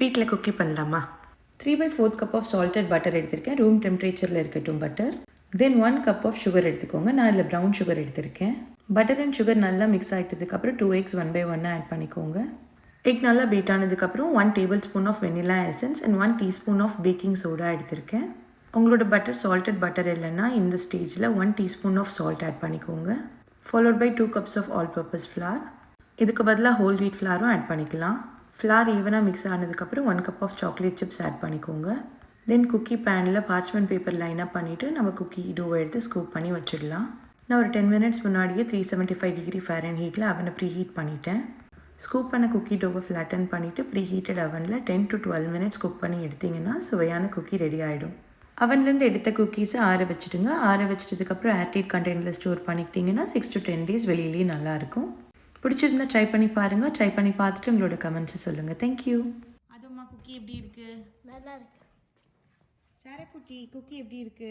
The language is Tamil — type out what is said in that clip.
வீட்டில் குக்கி பண்ணலாமா? 3/4 கப் ஆஃப் சால்டட் பட்டர் எடுத்திருக்கேன். ரூம் டெம்பரேச்சரில் இருக்கட்டும் butter. Then 1 cup of sugar எடுத்துக்கோங்க. நான் இதில் ப்ரௌன் சுகர் எடுத்திருக்கேன். பட்டர் அண்ட் சுகர் நல்லா மிக்ஸ் ஆகிட்டதுக்கப்புறம் 2 எக்ஸ் 1/1 ஆட் பண்ணிக்கோங்க. எக் நல்லா பீட் ஆனதுக்கப்புறம் 1 tablespoon of vanilla essence and 1 teaspoon of baking soda எடுத்திருக்கேன். உங்களோட பட்டர் சால்டட் பட்டர் இல்லைன்னா இந்த ஸ்டேஜில் 1 டீஸ்பூன் ஆஃப் சால்ட் ஆட் பண்ணிக்கோங்க. Followed by 2 cups of all purpose flour. இதுக்கு பதிலாக ஹோல் வீட் ஃப்ளாரும் ஆட் பண்ணிக்கலாம். ஃப்ளார் ஈவனாக மிக்ஸ் ஆனதுக்கப்புறம் 1 cup of chocolate chips add பண்ணிக்கோங்க. தென் குக்கி பேனில் பார்ச்மெண்ட் பேப்பர் லைனப் பண்ணிவிட்டு நம்ம குக்கி டோவை எடுத்து ஸ்கூப் பண்ணி வச்சிடலாம். நான் ஒரு 10 மினிட்ஸ் முன்னாடியே 375 டிகிரி ஃபேரன்ஹீட்டில் அவனை ப்ரீ ஹீட் பண்ணிட்டேன். ஸ்கூப் பண்ண குக்கி டோவை ஃப்ளாட்டன் பண்ணிவிட்டு ப்ரீ ஹீட்டட் அவனில் 10 to 12 மினிட்ஸ் குக் பண்ணி எடுத்திங்கன்னா சுவையான குக்கி ரெடி ஆகிடும். அவன்லேருந்து எடுத்த குக்கீஸை ஆற வச்சுட்டுங்க. ஆற வச்சிட்டதுக்கப்புறம் ஏர்டைட் கண்டெய்னரில் ஸ்டோர் பண்ணிக்கிட்டிங்கன்னா 6 to 10 days வெளியிலேயே நல்லாயிருக்கும். பிடிச்சிருந்தா ட்ரை பண்ணி பாருங்கள். ட்ரை பண்ணி பார்த்துட்டு உங்களோட கமெண்ட்ஸை சொல்லுங்கள். தேங்க்யூ. அதுமா குக்கி எப்படி இருக்கு? நல்லா இருக்கு. சாரா குட்டி குக்கி எப்படி இருக்கு?